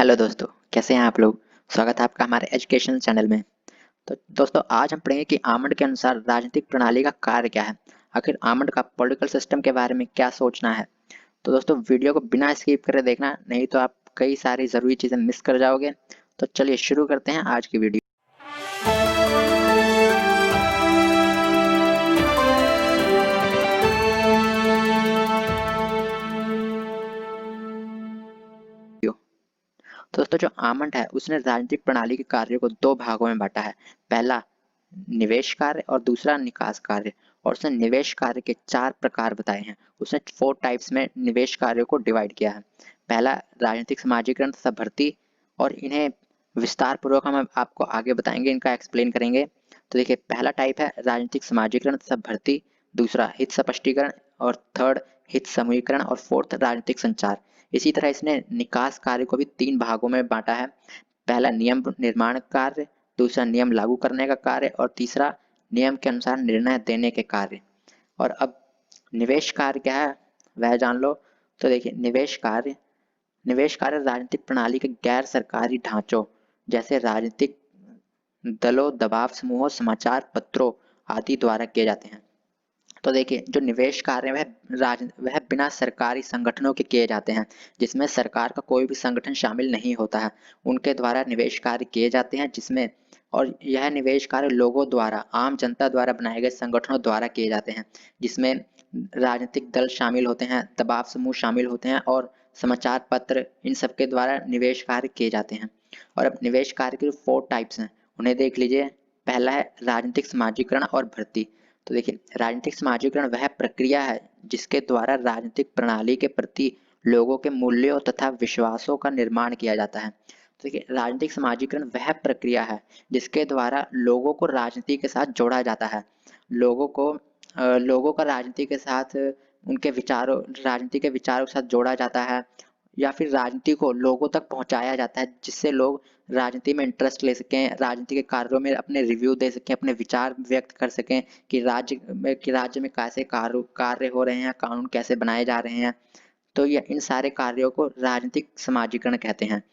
Hello दोस्तों, कैसे हैं आप लोग। स्वागत है आपका हमारे एजुकेशनल चैनल में। तो दोस्तों, आज हम पढ़ेंगे कि आमंड के अनुसार राजनीतिक प्रणाली का कार्य क्या है। आखिर आमंड का पॉलिटिकल सिस्टम के बारे में क्या सोचना है। तो दोस्तों, वीडियो को बिना स्किप करे देखना, नहीं तो आप कई सारी ज़रूरी चीज़ें मिस कर जाओगे। तो चलिए शुरू करते हैं आज की वीडियो। तो दोस्तों, जो आमंड है उसने राजनीतिक प्रणाली के कार्य को दो भागों में बांटा है। पहला निवेश कार्य और दूसरा निकास कार्य। और उसने निवेश कार्य के 4 प्रकार बताए हैं। उसने 4 टाइप्स में निवेश कार्य को डिवाइड किया है। पहला राजनीतिक समाजीकरण तथा भर्ती, और इन्हें विस्तार पूर्वक हम आपको आगे बताएंगे, इनका एक्सप्लेन करेंगे। तो देखिए, पहला टाइप है राजनीतिक समाजीकरण तथा भर्ती, दूसरा हित स्पष्टीकरण, और थर्ड हित समूहीकरण, और फोर्थ राजनीतिक संचार। इसी तरह इसने निकास कार्य को भी 3 भागों में बांटा है। पहला नियम निर्माण कार्य, दूसरा नियम लागू करने का कार्य, और तीसरा नियम के अनुसार निर्णय देने के कार्य। और अब निवेश कार्य क्या है वह जान लो। तो देखिए, निवेश कार्य राजनीतिक प्रणाली के गैर सरकारी ढांचों जैसे राजनीतिक दलों, दबाव समूहों, समाचार पत्रों आदि द्वारा किए जाते हैं। तो देखिए, जो निवेश कार्य है वह बिना सरकारी संगठनों के किए जाते हैं, जिसमें सरकार का कोई भी संगठन शामिल नहीं होता है। उनके द्वारा निवेश कार्य किए जाते हैं, जिसमें और यह निवेश कार्य लोगों द्वारा, आम जनता द्वारा बनाए गए संगठनों द्वारा किए जाते हैं, जिसमें राजनीतिक दल शामिल होते हैं, दबाव समूह शामिल होते हैं, और समाचार पत्र, इन सबके द्वारा निवेश कार्य किए जाते हैं। और अब निवेश कार्य के 4 टाइप्स हैं, उन्हें देख लीजिए। पहला है राजनीतिक समाजीकरण और भर्ती। तो देखिए, राजनीतिक समाजीकरण वह प्रक्रिया है जिसके द्वारा राजनीतिक प्रणाली के प्रति लोगों के मूल्यों तथा विश्वासों का निर्माण किया जाता है। तो देखिए, राजनीतिक समाजीकरण वह प्रक्रिया है जिसके द्वारा लोगों को राजनीति के साथ जोड़ा जाता है। लोगों का राजनीति के साथ, उनके विचारों, राजनीति के विचारों के साथ जोड़ा जाता है, या फिर राजनीति को लोगों तक पहुंचाया जाता है, जिससे लोग राजनीति में इंटरेस्ट ले सकें, राजनीति के कार्यों में अपने रिव्यू दे सकें, अपने विचार व्यक्त कर सकें कि राज्य में कैसे कार्य हो रहे हैं, कानून कैसे बनाए जा रहे हैं। तो ये इन सारे कार्यों को राजनीतिक समाजीकरण कहते हैं।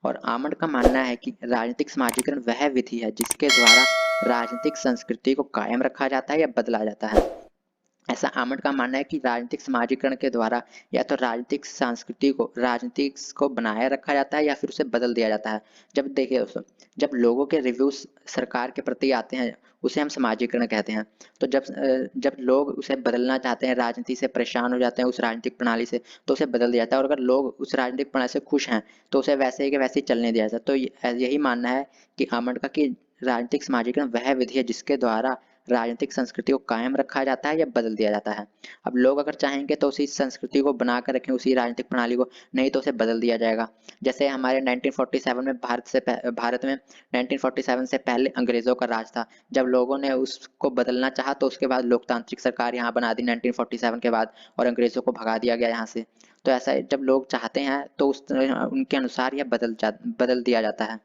और आमंड का मानना है कि राजनीतिक समाजीकरण वह विधि है जिसके द्वारा राजनीतिक संस्कृति को कायम रखा जाता है या बदला जाता है। ऐसा आमंड का मानना है कि राजनीतिक समाजीकरण के द्वारा या तो राजनीतिक को बनाए रखा जाता है या फिर उसे बदल दिया जाता है। जब देखिए दोस्तों, जब लोगों के रिव्यूज सरकार के प्रति आते हैं, उसे हम समाजीकरण कहते हैं। तो जब लोग उसे बदलना चाहते हैं, राजनीति से परेशान हो जाते हैं, उस राजनीतिक प्रणाली से, तो उसे बदल दिया जाता है। और अगर लोग उस राजनीतिक प्रणाली से खुश हैं, तो उसे वैसे ही के वैसे ही चलने दिया जाता है। तो यही मानना है कि आमंड का, कि राजनीतिक समाजीकरण वह विधि है जिसके द्वारा राजनीतिक संस्कृति को कायम रखा जाता है या बदल दिया जाता है। अब लोग अगर चाहेंगे तो उसी संस्कृति को बनाकर रखें, उसी राजनीतिक प्रणाली को, नहीं तो उसे बदल दिया जाएगा। जैसे हमारे 1947 में भारत में 1947 से पहले अंग्रेजों का राज था। जब लोगों ने उसको बदलना चाहा तो उसके बाद लोकतांत्रिक सरकार यहाँ बना दी 1947 के बाद, और अंग्रेजों को भगा दिया गया यहाँ से। तो ऐसा जब लोग चाहते हैं तो उनके अनुसार यह बदल दिया जाता है।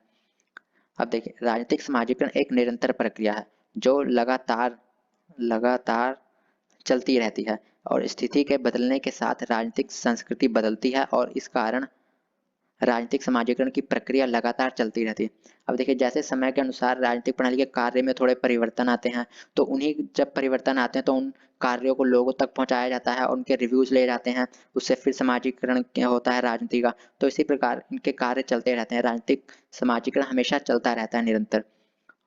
अब देखिए, राजनीतिक समाजीकरण एक निरंतर प्रक्रिया है जो लगातार लगातार चलती रहती है, और स्थिति के बदलने के साथ राजनीतिक संस्कृति बदलती है, और इस कारण राजनीतिक समाजीकरण की प्रक्रिया लगातार चलती रहती है। अब देखिए, जैसे समय के अनुसार राजनीतिक प्रणाली के कार्य में थोड़े परिवर्तन आते हैं, तो उन्हीं जब परिवर्तन आते हैं तो उन कार्यों को लोगों तक पहुंचाया जाता है और उनके रिव्यूज ले जाते हैं। उससे फिर समाजीकरण होता है राजनीति का। तो इसी प्रकार इनके कार्य चलते रहते हैं। राजनीतिक समाजीकरण हमेशा चलता रहता है निरंतर।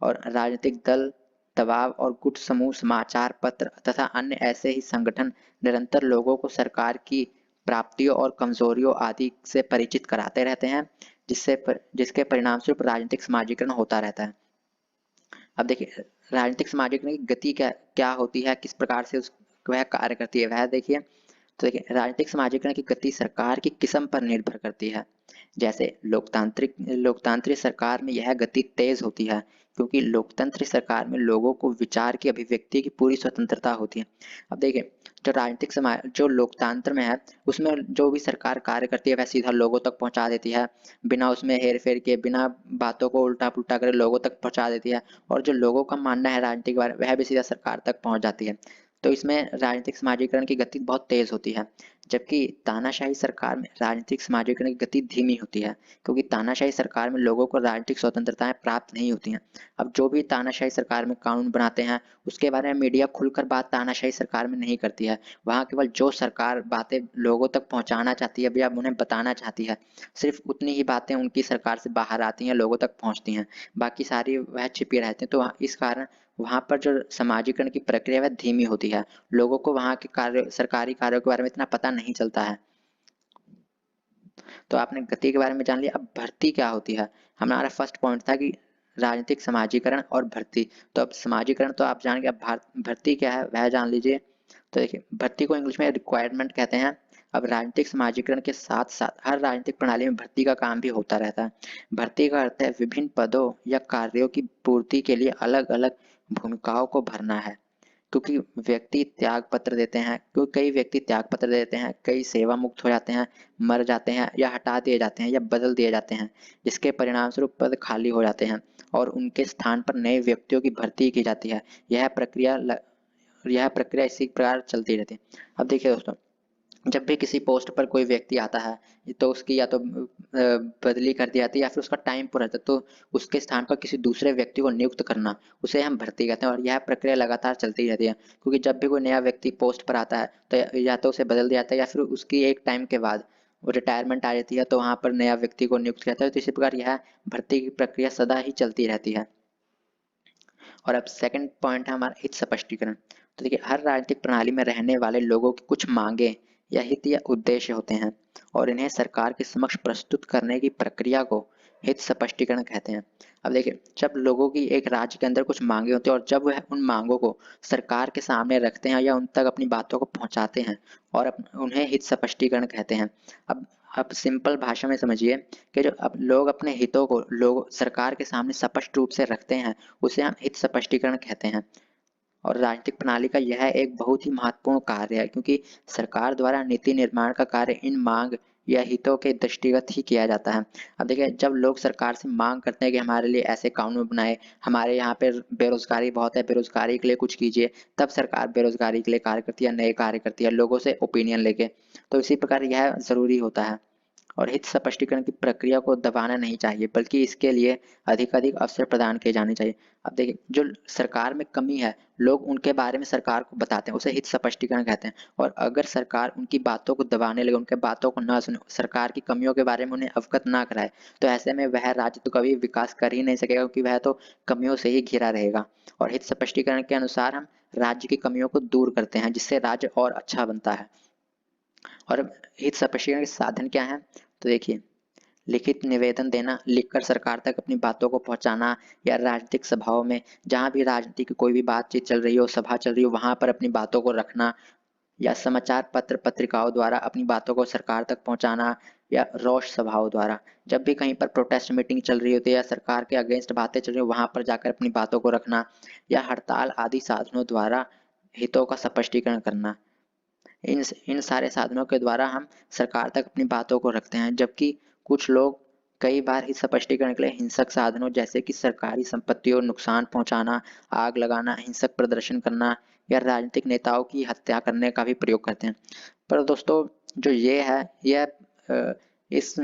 और राजनीतिक दल, दबाव और गुट समूह, समाचार पत्र तथा अन्य ऐसे ही संगठन निरंतर लोगों को सरकार की प्राप्तियों और कमजोरियों आदि से परिचित कराते रहते हैं, जिसके परिणामस्वरूप राजनीतिक समाजीकरण होता रहता है। अब देखिए, राजनीतिक समाजीकरण की गति क्या क्या होती है, किस प्रकार से वह कार्य करती है, वह देखिए। तो देखिए, राजनीतिक समाजीकरण की गति सरकार की किस्म पर निर्भर करती है। जैसे लोकतांत्रिक सरकार में यह गति तेज होती है, क्योंकि लोकतंत्र सरकार में लोगों को विचार की अभिव्यक्ति की पूरी स्वतंत्रता होती है। अब देखिए, जो लोकतंत्र में है, उसमें जो भी सरकार कार्य करती है वह सीधा लोगों तक पहुंचा देती है, बिना उसमें हेर फेर के, बिना बातों को उल्टा पुल्टा करे लोगों तक पहुंचा देती है। और जो लोगों का मानना है राजनीति के बारे में, वह भी सीधा सरकार तक पहुंच जाती है। तो इसमें राजनीतिक समाजीकरण की गति बहुत तेज होती है। जबकि तानाशाही सरकार में राजनीतिक समाजीकरण की गति धीमी होती है, क्योंकि तानाशाही सरकार में लोगों को राजनीतिक स्वतंत्रताएं प्राप्त नहीं होती हैं। अब जो भी तानाशाही सरकार में कानून बनाते हैं उसके बारे में मीडिया खुलकर बात तानाशाही सरकार में नहीं करती है। वहाँ केवल जो सरकार बातें लोगों तक पहुँचाना चाहती है या उन्हें बताना चाहती है, सिर्फ उतनी ही बातें उनकी सरकार से बाहर आती हैं, लोगों तक पहुँचती हैं, बाकी सारी वह छिपी रहती हैं। तो इस कारण वहाँ पर जो समाजीकरण की प्रक्रिया वह धीमी होती है, लोगों को वहाँ के कार्य सरकारी कार्यों के बारे में इतना पता नहीं चलता है। तो आपने गति के बारे में जान लिया। अब भर्ती क्या होती है? हमारा फर्स्ट पॉइंट था कि राजनीतिक समाजीकरण और भर्ती। तो अब समाजीकरण तो आप जान गए, अब भर्ती क्या है वह जान लीजिए। तो देखिए, भर्ती को इंग्लिश में रिक्वायरमेंट कहते हैं। अब राजनीतिक समाजीकरण के साथ साथ हर राजनीतिक प्रणाली में भर्ती का काम भी होता रहता है। भर्ती का अर्थ है विभिन्न पदों या कार्यों की पूर्ति के लिए अलग अलग भूमिकाओं को भरना है। क्योंकि व्यक्ति त्याग पत्र देते हैं, क्योंकि कई व्यक्ति त्याग पत्र देते हैं, कई सेवा मुक्त हो जाते हैं, मर जाते हैं या हटा दिए जाते हैं या बदल दिए जाते हैं, जिसके परिणाम स्वरूप पद खाली हो जाते हैं और उनके स्थान पर नए व्यक्तियों की भर्ती की जाती है। यह प्रक्रिया इसी प्रकार चलती रहती है। अब देखिए दोस्तों, जब भी किसी पोस्ट पर कोई व्यक्ति आता है तो उसकी या तो बदली कर दी जाती है या फिर उसका टाइम पूरा रहता है, तो उसके स्थान पर किसी दूसरे व्यक्ति को नियुक्त करना, उसे हम भर्ती कहते हैं। और यह प्रक्रिया लगातार चलती रहती है, क्योंकि जब भी कोई नया व्यक्ति पोस्ट पर आता है तो या तो उसे बदल दिया जाता है या फिर उसकी एक टाइम के बाद वो रिटायरमेंट आ जाती है, तो वहाँ पर नया व्यक्ति को नियुक्त करता है। तो इसी प्रकार यह भर्ती की प्रक्रिया सदा ही चलती रहती है। और अब सेकंड पॉइंट है हमारा हित स्पष्टीकरण। तो देखिए, हर राजनीतिक प्रणाली में रहने वाले लोगों की कुछ मांगे या हित या उद्देश्य होते हैं और इन्हें सरकार के समक्ष प्रस्तुत करने की प्रक्रिया को हित स्पष्टीकरण कहते हैं। अब देखिए, जब लोगों की एक राज्य के अंदर कुछ मांगे होती हैं और जब वह उन मांगों को सरकार के सामने रखते हैं या उन तक अपनी बातों को पहुंचाते हैं और उन्हें हित स्पष्टीकरण कहते हैं। अब अब सिंपल भाषा में समझिए कि जो अब लोग अपने हितों को लोग सरकार के सामने स्पष्ट रूप से रखते हैं, उसे हम हित स्पष्टीकरण कहते हैं। और राजनीतिक प्रणाली का यह एक बहुत ही महत्वपूर्ण कार्य है, क्योंकि सरकार द्वारा नीति निर्माण का कार्य इन मांग या हितों के दृष्टिगत ही किया जाता है। अब देखिए, जब लोग सरकार से मांग करते हैं कि हमारे लिए ऐसे कानून बनाए, हमारे यहाँ पे बेरोजगारी बहुत है, बेरोजगारी के लिए कुछ कीजिए, तब सरकार बेरोजगारी के लिए कार्य करती है, नए कार्य करती है लोगों से ओपिनियन लेके। तो इसी प्रकार यह जरूरी होता है। और हित स्पष्टीकरण की प्रक्रिया को दबाना नहीं चाहिए, बल्कि इसके लिए अधिक अवसर प्रदान किए जाने चाहिए। अब देखिए, जो सरकार में कमी है, लोग उनके बारे में सरकार को बताते हैं, उसे हित स्पष्टीकरण कहते हैं। और अगर सरकार उनकी बातों को दबाने लगे, उनके बातों को ना सुने, सरकार की कमियों के बारे में उन्हें अवगत ना कराए, तो ऐसे में वह राज्य तो कभी विकास कर ही नहीं सकेगा, क्योंकि वह तो कमियों से ही घिरा रहेगा। और हित स्पष्टीकरण के अनुसार हम राज्य की कमियों को दूर करते हैं, जिससे राज्य और अच्छा बनता है। और हित स्पष्टीकरण के साधन क्या हैं? तो देखिए, लिखित निवेदन देना, लिखकर सरकार तक अपनी बातों को पहुंचाना, या राजनीतिक सभाओं में जहां भी राजनीति की कोई भी बातचीत चल रही हो, सभा चल रही हो, वहां पर अपनी बातों को रखना, या समाचार पत्र पत्रिकाओं द्वारा अपनी बातों को सरकार तक पहुंचाना, या रोष सभाओं द्वारा जब भी कहीं पर प्रोटेस्ट मीटिंग चल रही होती है या सरकार के अगेंस्ट बातें चल रही हो, वहां पर जाकर अपनी बातों को रखना, या हड़ताल आदि साधनों द्वारा हितों का स्पष्टीकरण करना। इन सारे साधनों के द्वारा हम सरकार तक अपनी बातों को रखते हैं। जबकि कुछ लोग कई बार हित स्पष्टीकरण के लिए हिंसक साधनों जैसे कि सरकारी संपत्तियों को नुकसान पहुंचाना, आग लगाना, हिंसक प्रदर्शन करना या राजनीतिक नेताओं की हत्या करने का भी प्रयोग करते हैं। पर दोस्तों, जो ये है यह इस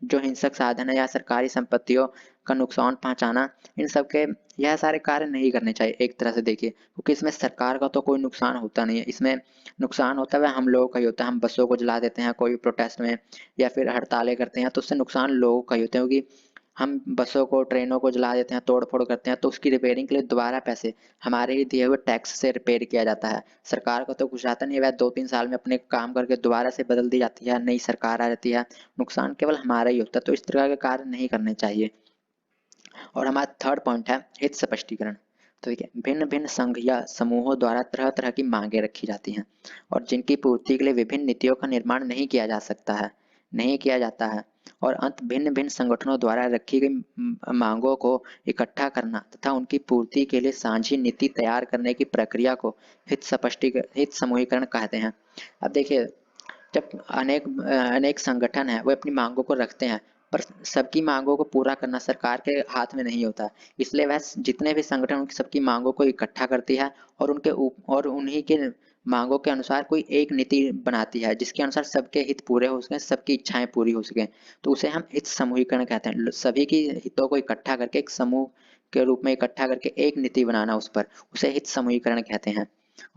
जो हिंसक साधन है या सरकारी संपत्तियों का नुकसान पहुंचाना, इन सब के यह सारे कार्य नहीं करने चाहिए एक तरह से देखिए, क्योंकि इसमें सरकार का तो कोई नुकसान होता नहीं है। इसमें नुकसान होता है वह हम लोगों का ही होता है। हम बसों को जला देते हैं कोई प्रोटेस्ट में या फिर हड़तालें करते हैं, तो उससे नुकसान लोगों का ही होता है, क्योंकि हम बसों को ट्रेनों को जला देते हैं, तोड़ फोड़ करते हैं, तो उसकी रिपेयरिंग के लिए दोबारा पैसे हमारे ही दिए हुए टैक्स से रिपेयर किया जाता है। सरकार को तो कुछ आता नहीं है, वह 2-3 साल में अपने काम करके दोबारा से बदल दी जाती है, नई सरकार आ जाती है, नुकसान केवल हमारा ही होता है। तो इस तरह के कार्य नहीं करने चाहिए। और हमारा थर्ड पॉइंट है हित स्पष्टीकरण। तो देखिए, भिन्न भिन्न संघ या समूहों द्वारा तरह तरह की मांगे रखी जाती हैं और जिनकी पूर्ति के लिए विभिन्न नीतियों का निर्माण नहीं किया जाता है। और अंत भिन्न भिन्न संगठनों द्वारा रखी गई मांगों को इकट्ठा करना तथा उनकी पूर्ति के लिए साझी नीति तैयार करने की प्रक्रिया को हित समूहीकरण कहते हैं। अब देखिए, जब अनेक संगठन है वो अपनी मांगों को रखते हैं, पर सबकी मांगों को पूरा करना सरकार के हाथ में नहीं होता, इसलिए वह जितने भी संगठन उनकी सबकी मांगों को इकट्ठा करती है और उन्हीं के मांगों के अनुसार कोई एक नीति बनाती है जिसके अनुसार सबके हित पूरे हो सकें, सबकी इच्छाएं पूरी हो सकें, तो उसे हम हित समूहीकरण कहते हैं। सभी की हितों को इकट्ठा करके एक समूह के रूप में इकट्ठा करके एक नीति बनाना उस पर, उसे हित समूहीकरण कहते हैं।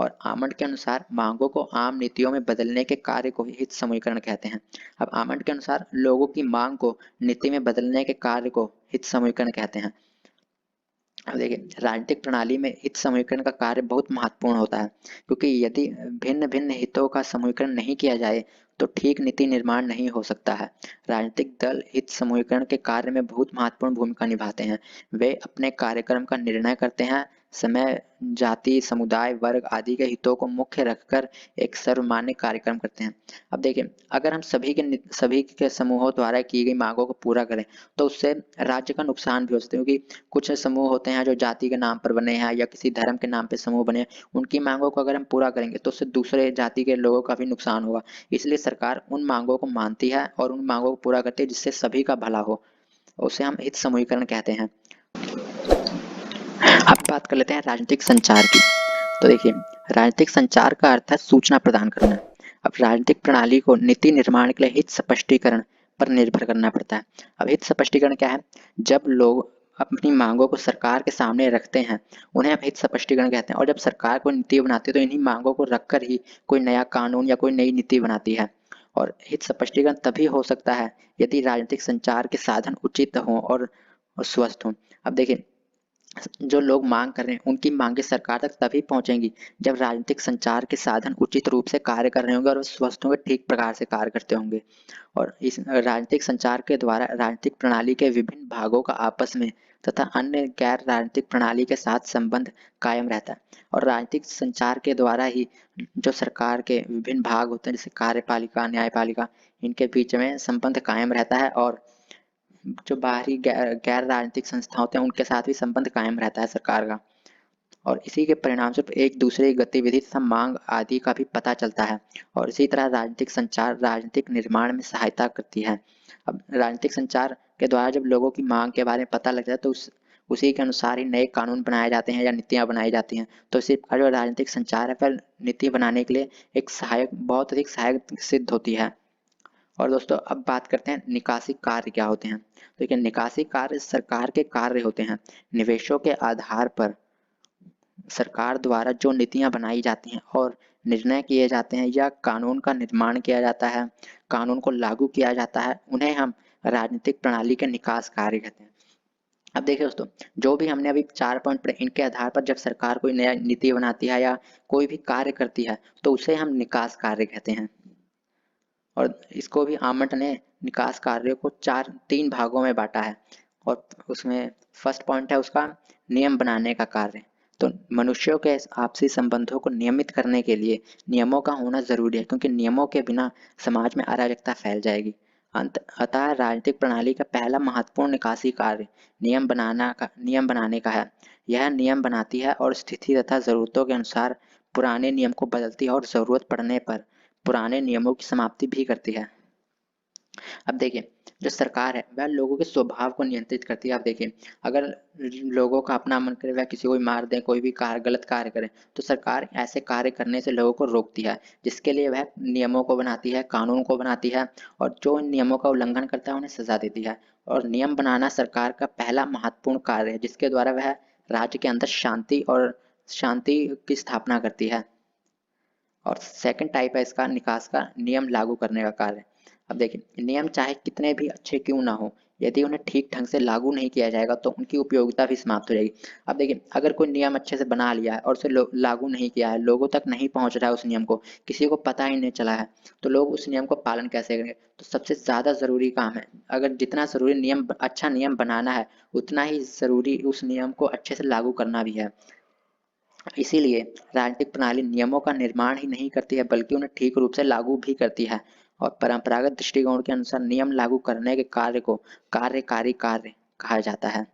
और आमंड के अनुसार मांगों को आम नीतियों में बदलने के कार्य को हित समूहीकरण कहते हैं। अब आमंड के अनुसार लोगों की मांग को नीति में बदलने के कार्य को हित समूहीकरण कहते हैं। अब देखिए, राजनीतिक प्रणाली में हित समूहीकरण का कार्य बहुत महत्वपूर्ण होता है, क्योंकि यदि भिन्न भिन्न हितों का समूहीकरण नहीं किया जाए तो ठीक नीति निर्माण नहीं हो सकता है। राजनीतिक दल हित समूहीकरण के कार्य में बहुत महत्वपूर्ण भूमिका निभाते हैं। वे अपने कार्यक्रम का निर्णय करते हैं, समय, जाति, समुदाय, वर्ग आदि के हितों को मुख्य रखकर एक सर्वमान्य कार्यक्रम करते हैं। अब देखिए, अगर हम सभी के समूहों द्वारा की गई मांगों को पूरा करें तो उससे राज्य का नुकसान भी हो सकता है, क्योंकि कुछ समूह होते हैं जो जाति के नाम पर बने हैं या किसी धर्म के नाम पे समूह बने हैं, उनकी मांगों को अगर हम पूरा करेंगे तो उससे दूसरे जाति के लोगों का भी नुकसान होगा। इसलिए सरकार उन मांगों को मानती है और उन मांगों को पूरा करती है जिससे सभी का भला हो, उसे हम हित समूहीकरण कहते हैं। अब बात कर लेते हैं राजनीतिक संचार की। तो देखिए, राजनीतिक संचार का अर्थ है सूचना प्रदान करना। अब राजनीतिक प्रणाली को नीति निर्माण के लिए हित स्पष्टीकरण पर निर्भर करना पड़ता है। अब हित स्पष्टीकरण क्या है? जब लोग अपनी मांगों को सरकार के सामने रखते हैं, उन्हें हम हित स्पष्टीकरण कहते हैं। और जब सरकार कोई नीति बनाती है तो इन्हीं मांगों को रखकर ही कोई नया कानून या कोई नई नीति बनाती है। और हित स्पष्टीकरण तभी हो सकता है यदि राजनीतिक संचार के साधन उचित हों और स्वस्थ हों। अब देखिए, जो लोग मांग कर रहे हैं उनकी मांगे सरकार तक तभी पहुंचेंगी जब राजनीतिक संचार के साधन उचित रूप से कार्य कर रहे होंगे और स्वस्थ होंगे, ठीक प्रकार से कार्य करते होंगे। और इस राजनीतिक संचार के द्वारा राजनीतिक प्रणाली के विभिन्न भागों का आपस में तथा अन्य गैर राजनीतिक प्रणाली के साथ संबंध कायम रहता है। और राजनीतिक संचार के द्वारा ही जो सरकार के विभिन्न भाग होते हैं जैसे कार्यपालिका, न्यायपालिका, इनके बीच में संबंध कायम रहता है। और जो बाहरी गैर राजनीतिक संस्था होते हैं उनके साथ भी संबंध कायम रहता है सरकार का। और इसी के परिणामस्वरूप एक दूसरे की गतिविधि तथा मांग आदि का भी पता चलता है। और इसी तरह राजनीतिक संचार राजनीतिक निर्माण में सहायता करती है। अब राजनीतिक संचार के द्वारा जब लोगों की मांग के बारे में पता लग जाता है तो उसी के अनुसार ही नए कानून बनाए जाते हैं या नीतियां बनाई जाती हैं। तो इसी प्रकार जो राजनीतिक संचार है वह नीति बनाने के लिए एक सहायक, बहुत अधिक सहायक सिद्ध होती है। और दोस्तों, अब बात करते हैं निकासी कार्य क्या होते हैं। देखिए, निकासी कार्य सरकार के कार्य होते हैं। निवेशों के आधार पर सरकार द्वारा जो नीतियां बनाई जाती हैं और निर्णय किए जाते हैं या कानून का निर्माण किया जाता है, कानून को लागू किया जाता है, उन्हें हम राजनीतिक प्रणाली के निकास कार्य कहते हैं। अब देखिए दोस्तों, जो भी हमने अभी 4 पॉइंट पढ़े, इनके आधार पर जब सरकार कोई नया नीति बनाती है या कोई भी कार्य करती है तो उसे हम निकास कार्य कहते हैं। और इसको भी आमंड ने निकास कार्यों को 3 भागों में बांटा है। और उसमें फर्स्ट पॉइंट है उसका नियम बनाने का कार्य। तो मनुष्यों के आपसी संबंधों को नियमित करने के लिए नियमों का होना जरूरी है, क्योंकि नियमों के बिना समाज में अराजकता फैल जाएगी। अतः राजनीतिक प्रणाली का पहला महत्वपूर्ण निकासी कार्य नियम बनाने का है। यह नियम बनाती है और स्थिति तथा जरूरतों के अनुसार पुराने नियम को बदलती है और जरूरत पड़ने पर पुराने नियमों की समाप्ति भी करती है। अब देखिए, जो सरकार है वह लोगों के स्वभाव को नियंत्रित करती है। आप देखिए, अगर लोगों का अपना मन करे वह किसी को भी मार दे, कोई भी गलत कार्य करे, तो सरकार ऐसे कार्य करने से लोगों को रोकती है, जिसके लिए वह नियमों को बनाती है, कानून को बनाती है, और जो इन नियमों का उल्लंघन करता है उन्हें सजा देती है। और नियम बनाना सरकार का पहला महत्वपूर्ण कार्य है, जिसके द्वारा वह राज्य के अंदर शांति की स्थापना करती है। और सेकंड टाइप है इसका निकास का नियम लागू करने का कार्य। अब देखिए, नियम चाहे कितने भी अच्छे क्यों ना हो, यदि उन्हें ठीक ढंग से लागू नहीं किया जाएगा तो उनकी उपयोगिता भी समाप्त हो जाएगी। अब देखिए, अगर कोई नियम अच्छे से बना लिया है और उसे लागू नहीं किया है, लोगों तक नहीं पहुंच रहा है उस नियम को, किसी को पता ही नहीं चला है, तो लोग उस नियम को पालन कैसे करेंगे? तो सबसे ज्यादा जरूरी काम है, अगर जितना जरूरी अच्छा नियम बनाना है, उतना ही जरूरी उस नियम को अच्छे से लागू करना भी है। इसीलिए राजनीतिक प्रणाली नियमों का निर्माण ही नहीं करती है बल्कि उन्हें ठीक रूप से लागू भी करती है। और परंपरागत दृष्टिकोण के अनुसार नियम लागू करने के कार्य को कार्यकारी कार्य कहा जाता है,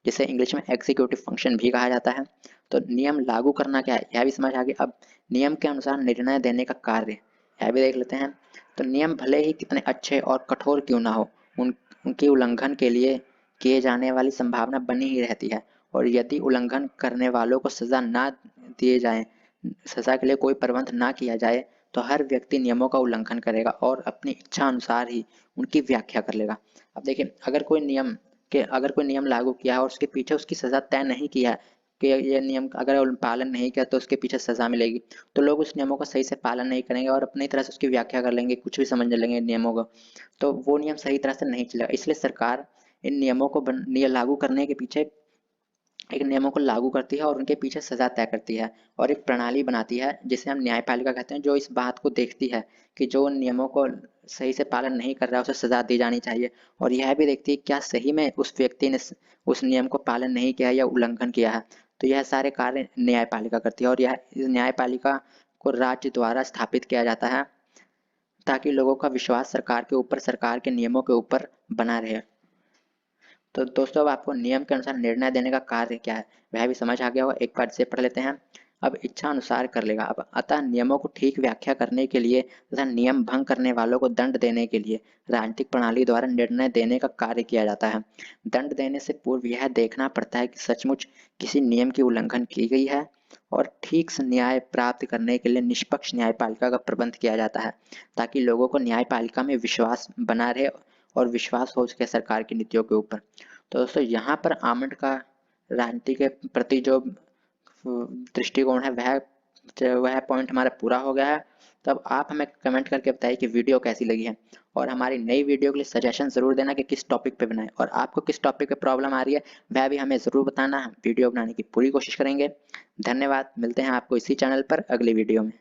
जिसे इंग्लिश में एग्जीक्यूटिव फंक्शन भी कहा जाता है। तो नियम लागू करना क्या है यह भी समझ आ गया। अब नियम के अनुसार निर्णय देने का कार्य, यह भी देख लेते हैं। तो नियम भले ही कितने अच्छे और कठोर क्यों ना हो, उनके उल्लंघन के लिए किए जाने वाली संभावना बनी ही रहती है। और यदि उल्लंघन करने वालों को सजा ना दिए जाए सजा के लिए कोई प्रबंध ना किया जाए तो हर व्यक्ति नियमों का उल्लंघन करेगा और अपनी इच्छा अनुसार ही उनकी व्याख्या कर लेगा। अब देखिए, अगर कोई नियम लागू किया है और उसके पीछे उसकी सजा तय नहीं की है कि ये नियम अगर पालन नहीं किया तो उसके पीछे सजा मिलेगी, तो लोग उस नियमों का सही से पालन नहीं करेंगे और अपनी तरह से उसकी व्याख्या कर लेंगे, कुछ भी समझ लेंगे नियमों को, तो वो नियम सही तरह से नहीं चलेगा। इसलिए सरकार इन नियमों को लागू करने के पीछे एक नियमों को लागू करती है और उनके पीछे सजा तय करती है और एक प्रणाली बनाती है जिसे हम न्यायपालिका कहते हैं, जो इस बात को देखती है कि जो उन नियमों को सही से पालन नहीं कर रहा है उसे सजा दी जानी चाहिए, और यह भी देखती है क्या सही में उस व्यक्ति ने उस नियम को पालन नहीं किया या उल्लंघन किया है। तो यह सारे कार्य न्यायपालिका करती है और यह इस न्यायपालिका को राज्य द्वारा स्थापित किया जाता है ताकि लोगों का विश्वास सरकार के ऊपर, सरकार के नियमों के ऊपर बना रहे। तो दोस्तों, अब आपको नियम के अनुसार निर्णय देने का कार्य क्या है वह भी समझ आ गया होगा। एक बार इसे पढ़ लेते हैं। अब इच्छा अनुसार कर लेगा। अब अतः नियमों को ठीक व्याख्या करने के लिए तथा नियम भंग करने वालों को दंड देने के लिए राजनीतिक प्रणाली द्वारा निर्णय देने का कार्य किया जाता है। दंड देने से पूर्व यह देखना पड़ता है कि सचमुच किसी नियम की उल्लंघन की गई है और ठीक से न्याय प्राप्त करने के लिए निष्पक्ष न्यायपालिका का प्रबंध किया जाता है ताकि लोगों को न्यायपालिका में विश्वास बना रहे और विश्वास हो सके सरकार की नीतियों के ऊपर। तो दोस्तों, यहाँ पर आमंड का राजनीति के प्रति जो दृष्टिकोण है वह पॉइंट हमारा पूरा हो गया है। तब आप हमें कमेंट करके बताइए कि वीडियो कैसी लगी है और हमारी नई वीडियो के लिए सजेशन ज़रूर देना कि किस टॉपिक पे बनाएं, और आपको किस टॉपिक पे प्रॉब्लम आ रही है वह भी हमें ज़रूर बताना। हम वीडियो बनाने की पूरी कोशिश करेंगे। धन्यवाद। मिलते हैं आपको इसी चैनल पर अगली वीडियो में।